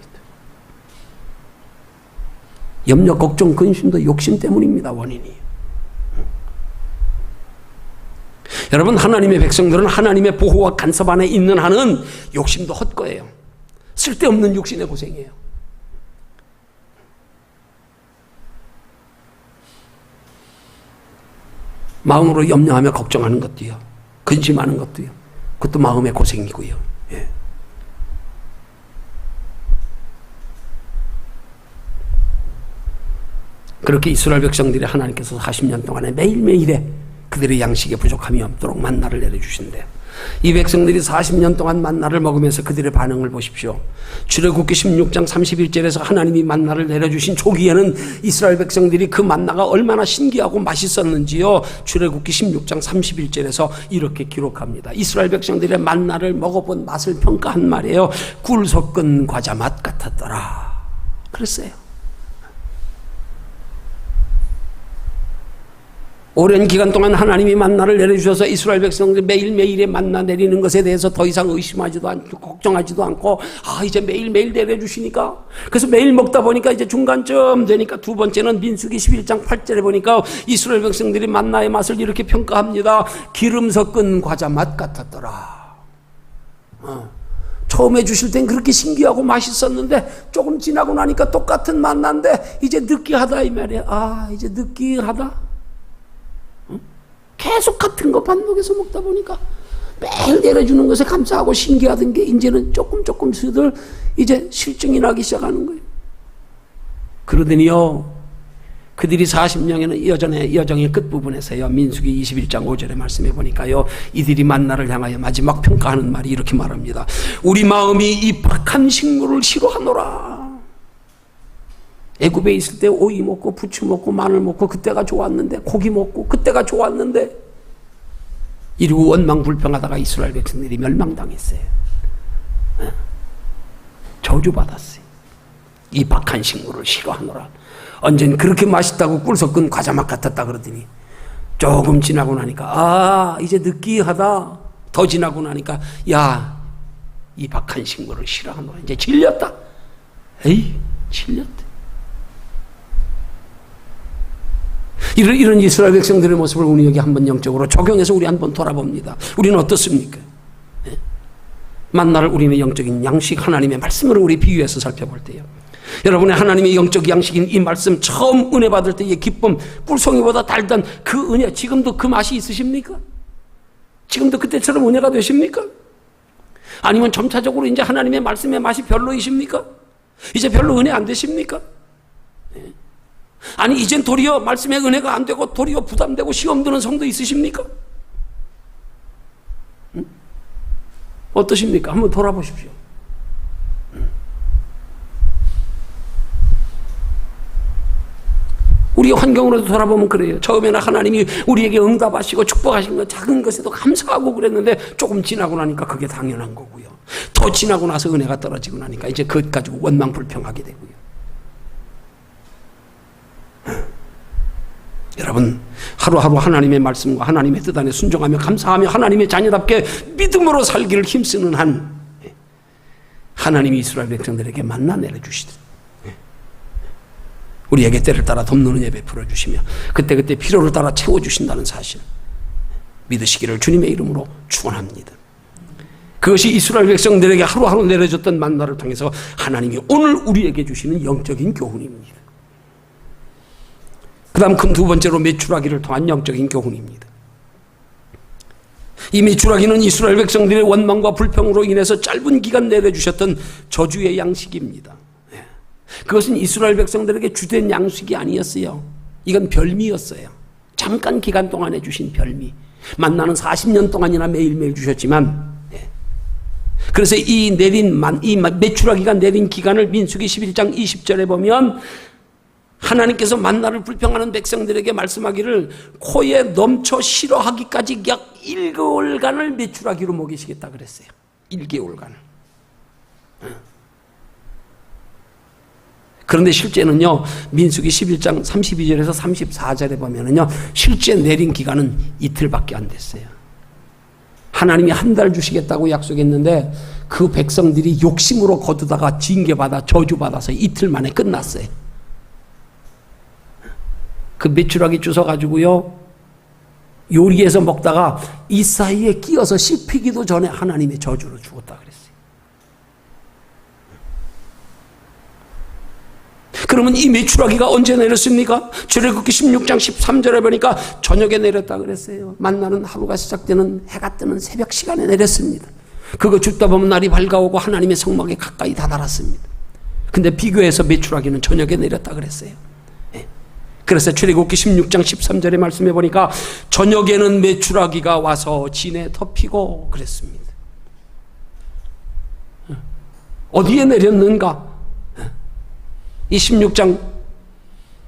염려, 걱정, 근심도 욕심 때문입니다. 원인이. 여러분, 하나님의 백성들은 하나님의 보호와 간섭 안에 있는 한은 욕심도 헛거예요. 쓸데없는 육신의 고생이에요. 마음으로 염려하며 걱정하는 것도요, 근심하는 것도요, 그것도 마음의 고생이고요. 예. 그렇게 이스라엘 백성들이 하나님께서 40년 동안에 매일매일에 그들의 양식에 부족함이 없도록 만나를 내려주신대요. 이 백성들이 40년 동안 만나를 먹으면서 그들의 반응을 보십시오. 출애굽기 16장 31절에서 하나님이 만나를 내려주신 초기에는 이스라엘 백성들이 그 만나가 얼마나 신기하고 맛있었는지요. 출애굽기 16장 31절에서 이렇게 기록합니다. 이스라엘 백성들의 만나를 먹어본 맛을 평가한 말이에요. 꿀 섞은 과자 맛 같았더라 그랬어요. 오랜 기간 동안 하나님이 만나를 내려주셔서 이스라엘 백성들 매일매일의 만나 내리는 것에 대해서 더 이상 의심하지도 않고 걱정하지도 않고 이제 매일매일 내려주시니까, 그래서 매일 먹다 보니까 이제 중간쯤 되니까 두 번째는 민수기 11장 8절에 보니까 이스라엘 백성들이 만나의 맛을 이렇게 평가합니다. 기름 섞은 과자 맛 같았더라. 처음에 주실 땐 그렇게 신기하고 맛있었는데 조금 지나고 나니까 똑같은 만나인데 이제 느끼하다 이 말이야. 이제 느끼하다. 계속 같은 거 반복해서 먹다 보니까 매일 내려주는 것에 감사하고 신기하던 게 이제는 조금씩들 이제 실증이 나기 시작하는 거예요. 그러더니요, 그들이 40년의 여정의 끝부분에서요, 민수기 21장 5절의 말씀에 보니까요, 이들이 만나를 향하여 마지막 평가하는 말이 이렇게 말합니다. 우리 마음이 이 박한 식물을 싫어하노라. 애굽에 있을 때 오이 먹고 부추 먹고 마늘 먹고 그때가 좋았는데, 고기 먹고 그때가 좋았는데, 이러고 원망불평하다가 이스라엘 백성들이 멸망당했어요. 저주받았어요. 이 박한 식물을 싫어하노라. 언젠 그렇게 맛있다고 꿀 섞은 과자 맛 같았다 그러더니 조금 지나고 나니까 이제 느끼하다. 더 지나고 나니까 이 박한 식물을 싫어하노라. 이제 질렸다. 질렸다. 이런 이스라엘 백성들의 모습을 우리에게 한번 영적으로 적용해서 우리 한번 돌아봅니다. 우리는 어떻습니까? 만나를 우리는 영적인 양식 하나님의 말씀으로 우리 비유해서 살펴볼 때요, 여러분의 하나님의 영적 양식인 이 말씀 처음 은혜 받을 때의 기쁨, 꿀송이보다 달던 그 은혜, 지금도 그 맛이 있으십니까? 지금도 그때처럼 은혜가 되십니까? 아니면 점차적으로 이제 하나님의 말씀의 맛이 별로이십니까? 이제 별로 은혜 안 되십니까? 아니 이젠 도리어 말씀의 은혜가 안 되고 도리어 부담되고 시험 드는 성도 있으십니까? 어떠십니까? 한번 돌아보십시오. 우리 환경으로도 돌아보면 그래요. 처음에는 하나님이 우리에게 응답하시고 축복하신 것 작은 것에도 감사하고 그랬는데 조금 지나고 나니까 그게 당연한 거고요. 더 지나고 나서 은혜가 떨어지고 나니까 이제 그것 가지고 원망불평하게 되고요. 여러분, 하루하루 하나님의 말씀과 하나님의 뜻 안에 순종하며 감사하며 하나님의 자녀답게 믿음으로 살기를 힘쓰는 한 하나님이 이스라엘 백성들에게 만나 내려주시듯 우리에게 때를 따라 덮는 은혜 베풀어 주시며 그때그때 필요를 따라 채워주신다는 사실 믿으시기를 주님의 이름으로 축원합니다. 그것이 이스라엘 백성들에게 하루하루 내려줬던 만나를 통해서 하나님이 오늘 우리에게 주시는 영적인 교훈입니다. 그 다음 큰 두 번째로 메추라기를 통한 영적인 교훈입니다. 이 메추라기는 이스라엘 백성들의 원망과 불평으로 인해서 짧은 기간 내려주셨던 저주의 양식입니다. 그것은 이스라엘 백성들에게 주된 양식이 아니었어요. 이건 별미였어요. 잠깐 기간 동안에 주신 별미. 만나는 40년 동안이나 매일매일 주셨지만, 그래서 이 메추라기가 내린 기간을 민수기 11장 20절에 보면 하나님께서 만나를 불평하는 백성들에게 말씀하기를 코에 넘쳐 싫어하기까지 약 1개월간을 메추라기로 먹이시겠다 그랬어요. 1개월간을. 그런데 실제는요, 민수기 11장 32절에서 34절에 보면은요, 실제 내린 기간은 이틀밖에 안 됐어요. 하나님이 한 달 주시겠다고 약속했는데 그 백성들이 욕심으로 거두다가 징계받아 저주받아서 이틀 만에 끝났어요. 그 메추라기 주워가지고요, 요리해서 먹다가 이 사이에 끼어서 씹히기도 전에 하나님의 저주로 죽었다 그랬어요. 그러면 이 메추라기가 언제 내렸습니까? 출애굽기 16장 13절에 보니까 저녁에 내렸다 그랬어요. 만나는 하루가 시작되는 해가 뜨는 새벽 시간에 내렸습니다. 그거 줍다 보면 날이 밝아오고 하나님의 성막에 가까이 다다랐습니다. 근데 비교해서 메추라기는 저녁에 내렸다 그랬어요. 그래서 출애굽기 16장 13절의 말씀해 보니까 저녁에는 메추라기가 와서 진에 덮이고 그랬습니다. 어디에 내렸는가? 이 16장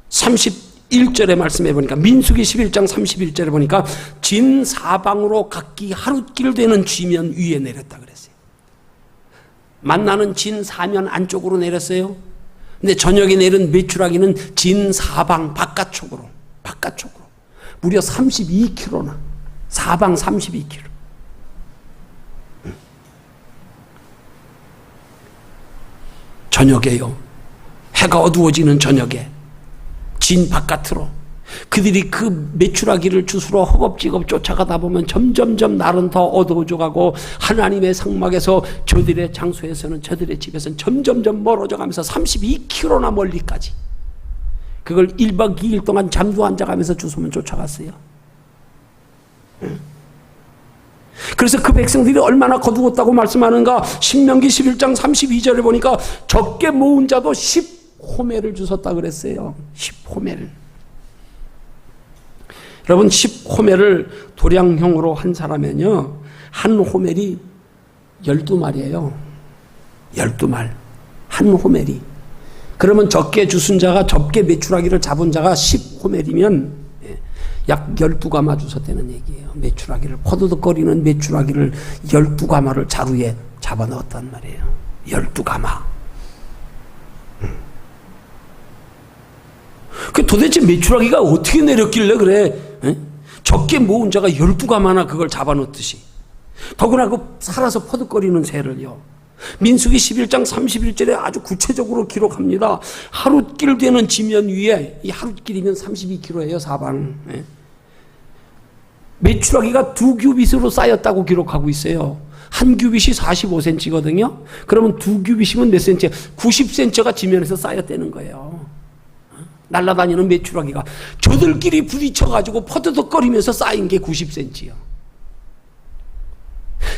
31절의 말씀해 보니까, 민수기 11장 31절에 보니까 진 사방으로 각기 하룻길 되는 지면 위에 내렸다 그랬어요. 만나는 진 사면 안쪽으로 내렸어요. 근데 저녁에 내린 메추라기는 진 사방 바깥쪽으로 무려 32km나, 사방 32km. 저녁에요, 해가 어두워지는 저녁에 진 바깥으로 그들이 그 메추라기를 주스러 허겁지겁 쫓아가다 보면 점점점 날은 더 어두워져 가고 하나님의 상막에서 저들의 장소에서는, 저들의 집에서는 점점점 멀어져 가면서 32km나 멀리까지, 그걸 1박 2일 동안 잠도 안 자가면서 주소면 쫓아갔어요. 그래서 그 백성들이 얼마나 거두었다고 말씀하는가? 신명기 11장 32절에 보니까 적게 모은 자도 10호멜을 주셨다 그랬어요. 10호멜. 여러분, 10호멜을 도량형으로 한 사람은요, 한 호멜이 12말이에요. 12말. 한 호멜이. 그러면 적게 주순 자가, 적게 메추라기를 잡은 자가 10호멜이면 약 12가마 주셨다는 얘기예요. 메추라기를, 포도득거리는 메추라기를 12가마를 자루에 잡아 넣었단 말이에요. 12가마. 그 도대체 메추라기가 어떻게 내렸길래 그래? 적게 모은 자가 12가마나 그걸 잡아 넣듯이. 더구나 그 살아서 퍼득거리는 새를요. 민수기 11장 31절에 아주 구체적으로 기록합니다. 하룻길 되는 지면 위에, 이 하룻길이면 32km예요, 사방. 메추라기가 2규빗으로 쌓였다고 기록하고 있어요. 한 규빗이 45cm거든요. 그러면 2규빗이면 몇 cm? 90cm가 지면에서 쌓였다는 거예요. 날아다니는 메추라기가 저들끼리 부딪혀가지고 퍼드덕거리면서 쌓인 게 90cm요.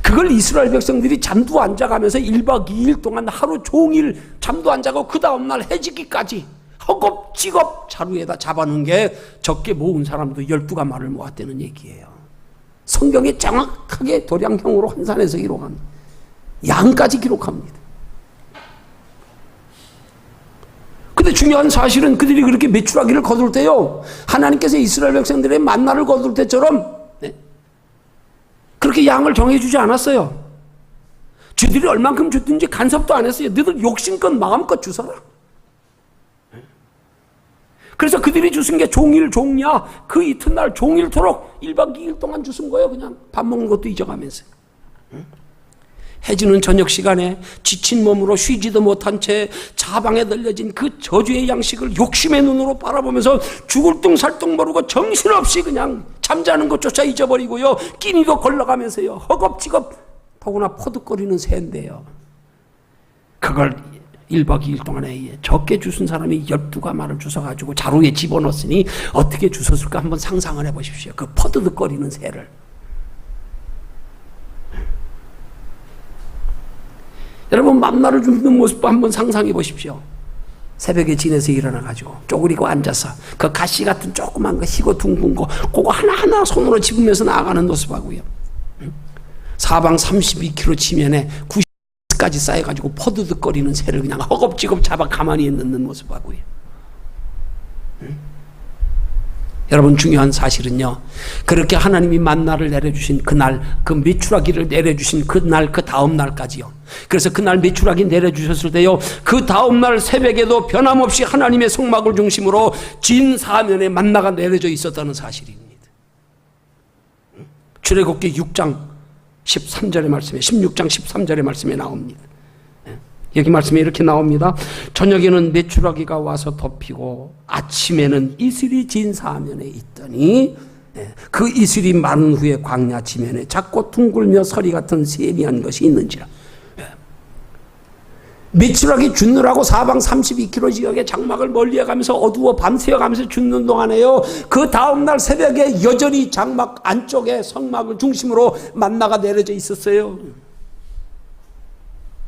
그걸 이스라엘 백성들이 잠도 안 자가면서 1박 2일 동안 하루 종일 잠도 안 자고 그 다음날 해지기까지 허겁지겁 자루에다 잡아놓은 게 적게 모은 사람도 12가마를 모았다는 얘기예요. 성경에 정확하게 도량형으로 환산해서 기록합니다. 양까지 기록합니다. 근데 중요한 사실은 그들이 그렇게 메추라기를 거둘 때요, 하나님께서 이스라엘 백성들의 만나를 거둘 때처럼 그렇게 양을 정해주지 않았어요. 쥐들이 얼만큼 줬든지 간섭도 안 했어요. 너희들 욕심껏 마음껏 주서라. 그래서 그들이 주신 게 종일 종야, 그 이튿날 종일토록 1박 2일 동안 주신 거예요. 그냥 밥 먹는 것도 잊어가면서. 해지는 저녁 시간에 지친 몸으로 쉬지도 못한 채 자방에 널려진 그 저주의 양식을 욕심의 눈으로 바라보면서 죽을 둥 살 둥 모르고 정신없이 그냥 잠자는 것조차 잊어버리고요, 끼니도 걸러가면서요, 허겁지겁, 더구나 퍼득거리는 새인데요, 그걸 1박 2일 동안에 적게 주신 사람이 12가마를 주워가지고 자루에 집어넣었으니 어떻게 주웠을까 한번 상상을 해보십시오. 그 퍼득거리는 새를. 여러분, 만나를 줍는 모습도 한번 상상해 보십시오. 새벽에 진에서 일어나가지고 쪼그리고 앉아서 그 가시 같은 조그만 거, 희고 둥근 거, 그거 하나하나 손으로 집으면서 나아가는 모습하고요, 사방 32km 지면에 90까지 쌓여가지고 퍼드득거리는 새를 그냥 허겁지겁 잡아 가만히 넣는 모습하고요. 여러분, 중요한 사실은요, 그렇게 하나님이 만나를 내려주신 그날, 그 메추라기를 내려주신 그날, 그 다음 날까지요. 그래서 그날 메추라기 내려주셨을 때요, 그 다음 날 새벽에도 변함없이 하나님의 성막을 중심으로 진 사면에 만나가 내려져 있었다는 사실입니다. 출애굽기 6장 13절의 말씀에, 16장 13절의 말씀에 나옵니다. 여기 말씀에 이렇게 나옵니다. 저녁에는 메추라기가 와서 덮이고 아침에는 이슬이 진 사면에 있더니, 그 이슬이 마른 후에 광야 지면에 작고 둥글며 서리 같은 세미한 것이 있는지라. 메추라기 죽느라고 사방 32km 지역의 장막을 멀리해가면서 어두워 밤새워가면서 죽는 동안에요, 그 다음날 새벽에 여전히 장막 안쪽에 성막을 중심으로 만나가 내려져 있었어요.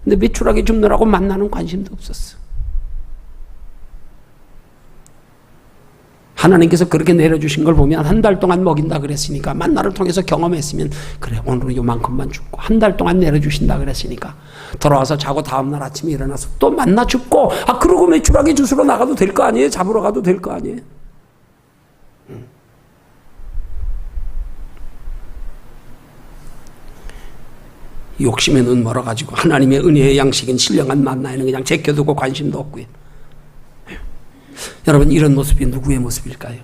근데 메추라기 줍느라고 만나는 관심도 없었어. 하나님께서 그렇게 내려주신 걸 보면 한 달 동안 먹인다 그랬으니까 만나를 통해서 경험했으면 그래 오늘은 요만큼만 줍고 한 달 동안 내려주신다 그랬으니까 돌아와서 자고 다음날 아침에 일어나서 또 만나 줍고 그러고 메추라기 주스러 나가도 될 거 아니에요? 잡으러 가도 될 거 아니에요? 욕심에 눈 멀어가지고 하나님의 은혜의 양식인 신령한 만나에는 그냥 제껴두고 관심도 없고요. 여러분 이런 모습이 누구의 모습일까요?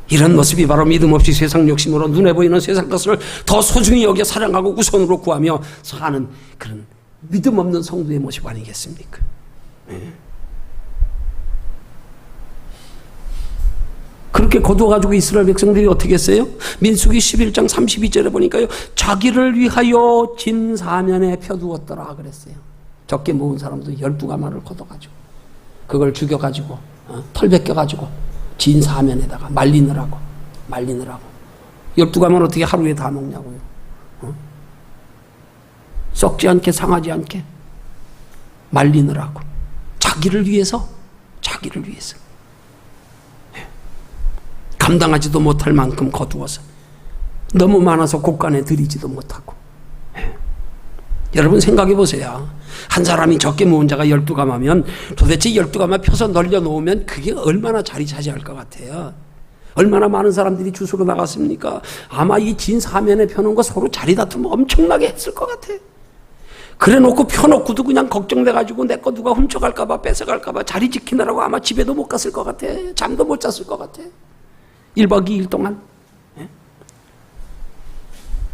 이런 모습이 바로 믿음 없이 세상 욕심으로 눈에 보이는 세상 것을 더 소중히 여겨 사랑하고 우선으로 구하며 사는 그런 믿음 없는 성도의 모습 아니겠습니까? 그렇게 거두어가지고 이스라엘 백성들이 어떻게 했어요? 민수기 11장 32절에 보니까요, 자기를 위하여 진 사면에 펴두었더라 그랬어요. 적게 모은 사람도 12가마를 걷어가지고 그걸 죽여가지고 털 벗겨가지고 진 사면에다가 말리느라고 12가마는 어떻게 하루에 다 먹냐고요. 썩지 않게 상하지 않게 말리느라고 자기를 위해서 감당하지도 못할 만큼 거두어서 너무 많아서 곳간에 들이지도 못하고. 여러분 생각해 보세요. 한 사람이 적게 모은 자가 12가마면 도대체 12가마 펴서 널려놓으면 그게 얼마나 자리 차지할 것 같아요. 얼마나 많은 사람들이 주스로 나갔습니까? 아마 이 진 사면에 펴놓은 거 서로 자리 다툼 엄청나게 했을 것 같아요. 그래 놓고 펴놓고도 그냥 걱정돼가지고 내 거 누가 훔쳐갈까봐 뺏어갈까봐 자리 지키느라고 아마 집에도 못 갔을 것 같아. 잠도 못 잤을 것 같아. 1박 2일 동안.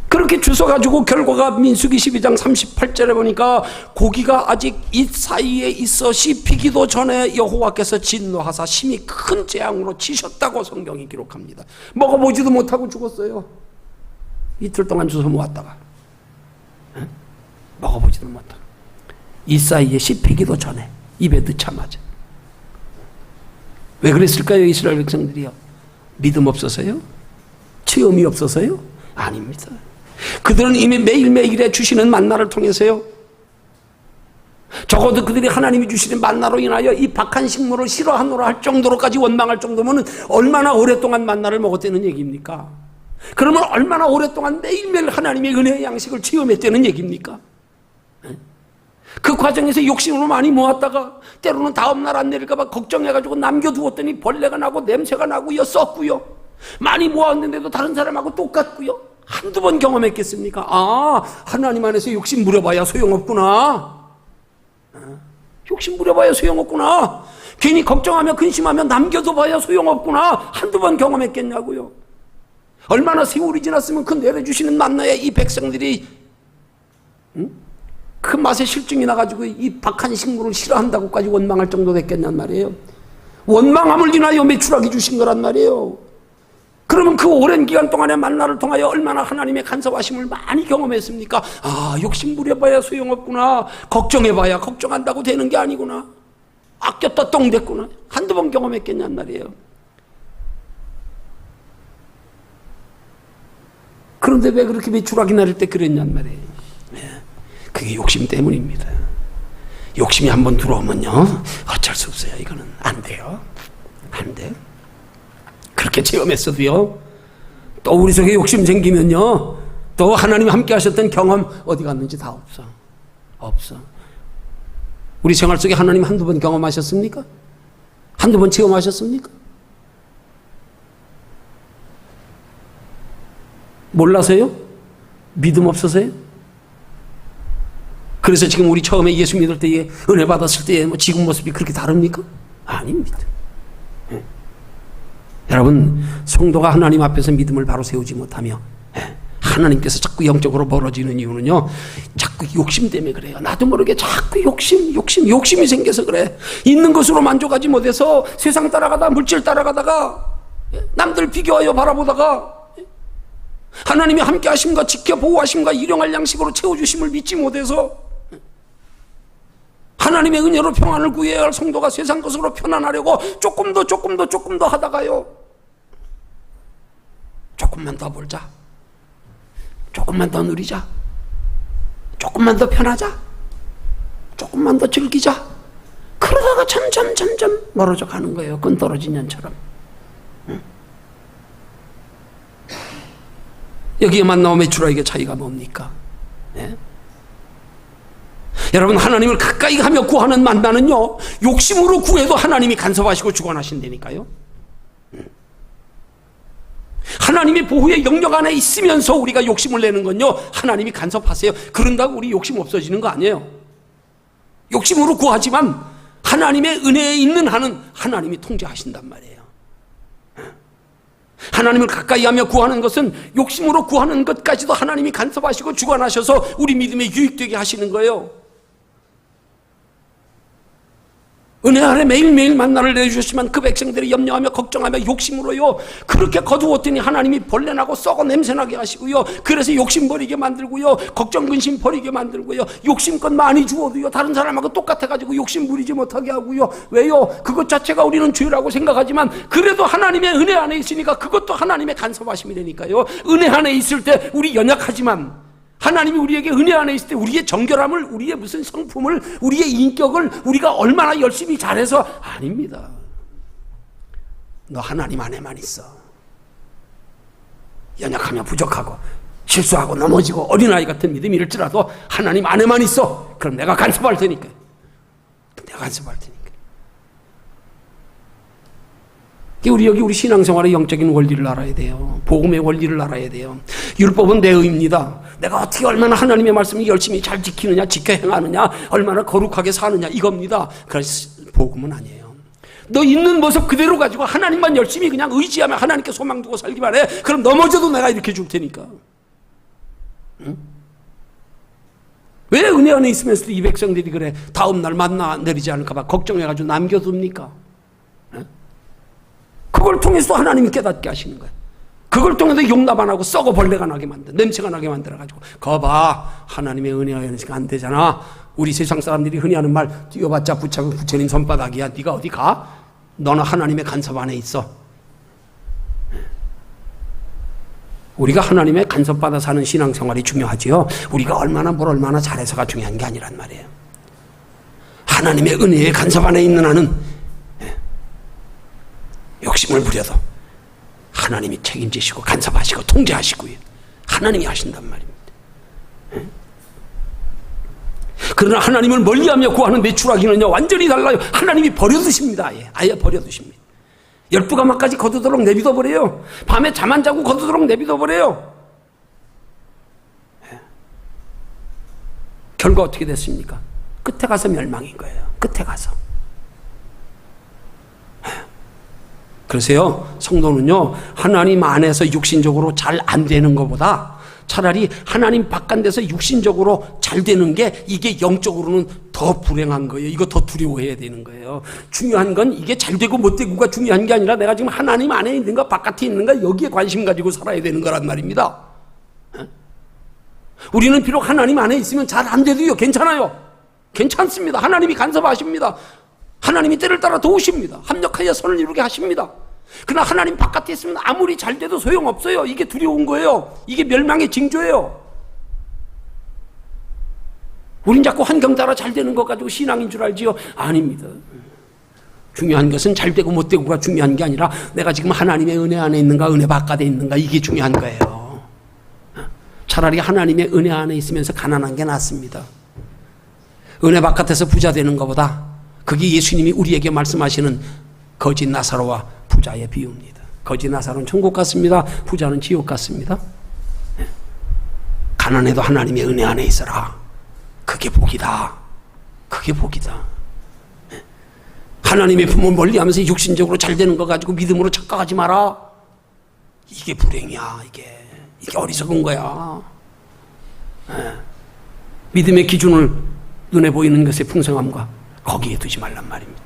그렇게 주워가지고 결과가 민수기 12장 38절에 보니까 고기가 아직 이 사이에 있어 씹히기도 전에 여호와께서 진노하사 심히 큰 재앙으로 치셨다고 성경이 기록합니다. 먹어보지도 못하고 죽었어요. 이틀 동안 주워 모았다가 먹어보지도 못하고 이 사이에 씹히기도 전에 입에 넣자마자. 왜 그랬을까요? 이스라엘 백성들이요. 믿음 없어서요? 체험이 없어서요? 아닙니다. 그들은 이미 매일매일에 주시는 만나를 통해서요, 적어도 그들이 하나님이 주시는 만나로 인하여 이 박한 식물을 싫어하노라 할 정도로까지 원망할 정도면 얼마나 오랫동안 만나를 먹었다는 얘기입니까? 그러면 얼마나 오랫동안 매일매일 하나님의 은혜의 양식을 체험했다는 얘기입니까? 그 과정에서 욕심으로 많이 모았다가 때로는 다음날 안 내릴까봐 걱정해가지고 남겨두었더니 벌레가 나고 냄새가 나고요, 썩고요, 많이 모았는데도 다른 사람하고 똑같고요. 한두 번 경험했겠습니까? 하나님 안에서 욕심 부려봐야 소용없구나. 욕심 부려봐야 소용없구나. 괜히 걱정하며 근심하며 남겨둬봐야 소용없구나. 한두 번 경험했겠냐고요. 얼마나 세월이 지났으면 그 내려주시는 만나에 이 백성들이 그 맛에 실증이 나가지고 이 박한 식물을 싫어한다고까지 원망할 정도 됐겠냔 말이에요. 원망함을 인하여 메추라기 주신 거란 말이에요. 그러면 그 오랜 기간 동안의 만나를 통하여 얼마나 하나님의 간섭하심을 많이 경험했습니까? 욕심 부려봐야 소용없구나. 걱정해봐야 걱정한다고 되는 게 아니구나. 아꼈다 똥 됐구나. 한두 번 경험했겠냔 말이에요. 그런데 왜 그렇게 메추라기 나를 때 그랬냔 말이에요. 그게 욕심 때문입니다. 욕심이 한번 들어오면요, 어쩔 수 없어요. 이거는 안 돼요. 안 돼. 그렇게 체험했어도요, 또 우리 속에 욕심 생기면요, 또 하나님이 함께 하셨던 경험 어디 갔는지 다 없어. 우리 생활 속에 하나님 한두 번 경험하셨습니까? 한두 번 체험하셨습니까? 몰라서요? 믿음 없어서요? 그래서 지금 우리 처음에 예수 믿을 때에 은혜 받았을 때에 지금 모습이 그렇게 다릅니까? 아닙니다. 여러분, 성도가 하나님 앞에서 믿음을 바로 세우지 못하며 하나님께서 자꾸 영적으로 멀어지는 이유는요, 자꾸 욕심 때문에 그래요. 나도 모르게 자꾸 욕심이 생겨서 그래. 있는 것으로 만족하지 못해서 세상 따라가다 물질 따라가다가 남들 비교하여 바라보다가 하나님이 함께 하심과 지켜 보호하심과 일용할 양식으로 채워주심을 믿지 못해서 하나님의 은혜로 평안을 구해야 할 성도가 세상 것으로 편안하려고 조금 더 하다가요, 조금만 더 벌자, 조금만 더 누리자, 조금만 더 편하자, 조금만 더 즐기자, 그러다가 그러다가 점점 멀어져 가는 거예요. 끈 떨어진 년처럼. 여기에 만나고 메추라에게 차이가 뭡니까? 예? 여러분, 하나님을 가까이 가며 구하는 만나는요, 욕심으로 구해도 하나님이 간섭하시고 주관하신다니까요. 하나님의 보호의 영역 안에 있으면서 우리가 욕심을 내는 건요, 하나님이 간섭하세요. 그런다고 우리 욕심 없어지는 거 아니에요. 욕심으로 구하지만 하나님의 은혜에 있는 한은 하나님이 통제하신단 말이에요. 하나님을 가까이 하며 구하는 것은 욕심으로 구하는 것까지도 하나님이 간섭하시고 주관하셔서 우리 믿음에 유익되게 하시는 거예요. 은혜 아래 매일매일 만나를 내주셨지만 그 백성들이 염려하며 걱정하며 욕심으로요, 그렇게 거두었더니 하나님이 벌레나고 썩어 냄새나게 하시고요, 그래서 욕심 버리게 만들고요, 걱정 근심 버리게 만들고요, 욕심껏 많이 주어도요 다른 사람하고 똑같아가지고 욕심 부리지 못하게 하고요. 왜요? 그것 자체가 우리는 죄라고 생각하지만 그래도 하나님의 은혜 안에 있으니까 그것도 하나님의 간섭하심이 되니까요. 은혜 안에 있을 때 우리 연약하지만 하나님이 우리에게 은혜 안에 있을 때 우리의 정결함을, 우리의 무슨 성품을, 우리의 인격을 우리가 얼마나 열심히 잘해서, 아닙니다. 너 하나님 안에만 있어. 연약하며 부족하고 실수하고 넘어지고 어린아이 같은 믿음이 일지라도 하나님 안에만 있어. 그럼 내가 간섭할 테니까. 내가 간섭할 테니까. 우리 신앙생활의 영적인 원리를 알아야 돼요. 복음의 원리를 알아야 돼요. 율법은 내 의입니다. 내가 어떻게 얼마나 하나님의 말씀을 열심히 잘 지키느냐, 지켜 행하느냐, 얼마나 거룩하게 사느냐, 이겁니다. 그래서 복음은 아니에요. 너 있는 모습 그대로 가지고 하나님만 열심히 그냥 의지하며 하나님께 소망 두고 살기만 해. 그럼 넘어져도 내가 이렇게 줄 테니까. 응? 왜 은혜 안에 있으면서도 이 백성들이 그래 다음날 만나 내리지 않을까 봐 걱정해가지고 남겨둡니까? 응? 그걸 통해서 하나님이 깨닫게 하시는 거예요. 그걸 통해서 용납 안 하고 썩어 벌레가 나게 만들어, 냄새가 나게 만들어가지고, 거봐, 하나님의 은혜가 있으니까 안 되잖아. 우리 세상 사람들이 흔히 하는 말, 뛰어봤자 부처님 손바닥이야. 네가 어디 가? 너는 하나님의 간섭 안에 있어. 우리가 하나님의 간섭받아 사는 신앙생활이 중요하지요. 우리가 얼마나 뭘 얼마나 잘해서가 중요한 게 아니란 말이에요. 하나님의 은혜의 간섭 안에 있는 한은 욕심을 부려도 하나님이 책임지시고 간섭하시고 통제하시고요. 하나님이 하신단 말입니다. 그러나 하나님을 멀리하며 구하는 메추라기는요 완전히 달라요. 하나님이 버려두십니다. 아예 버려두십니다. 12가마까지 거두도록 내비둬버려요. 밤에 잠 안 자고 거두도록 내비둬버려요. 결과 어떻게 됐습니까? 끝에 가서 멸망인 거예요. 끝에 가서. 그래서요, 성도는요, 하나님 안에서 육신적으로 잘 안 되는 것보다 차라리 하나님 바깥에서 육신적으로 잘 되는 게 이게 영적으로는 더 불행한 거예요. 이거 더 두려워해야 되는 거예요. 중요한 건 이게 잘 되고 못 되고가 중요한 게 아니라 내가 지금 하나님 안에 있는가 바깥에 있는가 여기에 관심 가지고 살아야 되는 거란 말입니다. 우리는 비록 하나님 안에 있으면 잘 안 돼도요, 괜찮아요. 괜찮습니다. 하나님이 간섭하십니다. 하나님이 때를 따라 도우십니다. 합력하여 선을 이루게 하십니다. 그러나 하나님 바깥에 있으면 아무리 잘 돼도 소용없어요. 이게 두려운 거예요. 이게 멸망의 징조예요. 우린 자꾸 환경 따라 잘 되는 것 가지고 신앙인 줄 알지요? 아닙니다. 중요한 것은 잘 되고 못 되고가 중요한 게 아니라 내가 지금 하나님의 은혜 안에 있는가 은혜 바깥에 있는가, 이게 중요한 거예요. 차라리 하나님의 은혜 안에 있으면서 가난한 게 낫습니다. 은혜 바깥에서 부자 되는 것보다. 그게 예수님이 우리에게 말씀하시는 거짓 나사로와 부자의 비유입니다. 거짓 나사로는 천국 같습니다. 부자는 지옥 같습니다. 가난해도 하나님의 은혜 안에 있어라. 그게 복이다. 그게 복이다. 하나님의 품을 멀리하면서 육신적으로 잘 되는 거 가지고 믿음으로 착각하지 마라. 이게 불행이야. 이게 어리석은 거야. 믿음의 기준을 눈에 보이는 것의 풍성함과 거기에 두지 말란 말입니다.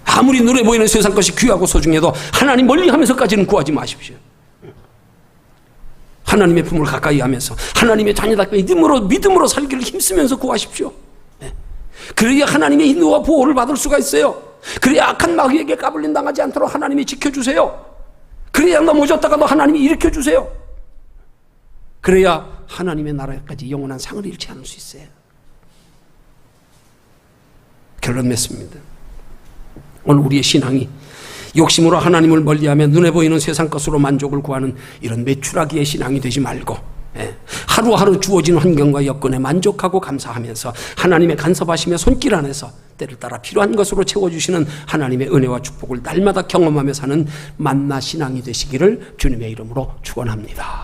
아무리 눈에 보이는 세상 것이 귀하고 소중해도 하나님 멀리하면서까지는 구하지 마십시오. 하나님의 품을 가까이 하면서 하나님의 자녀답게 믿음으로 살기를 힘쓰면서 구하십시오. 그래야 하나님의 인도와 보호를 받을 수가 있어요. 그래야 악한 마귀에게 까불림 당하지 않도록 하나님이 지켜주세요. 그래야 넘어졌다가도 하나님이 일으켜주세요. 그래야 하나님의 나라까지 영원한 상을 잃지 않을 수 있어요. 결론 맺습니다. 오늘 우리의 신앙이 욕심으로 하나님을 멀리하며 눈에 보이는 세상 것으로 만족을 구하는 이런 매출하기의 신앙이 되지 말고 하루하루 주어진 환경과 여건에 만족하고 감사하면서 하나님의 간섭하심의 손길 안에서 때를 따라 필요한 것으로 채워주시는 하나님의 은혜와 축복을 날마다 경험하며 사는 만나 신앙이 되시기를 주님의 이름으로 축원합니다.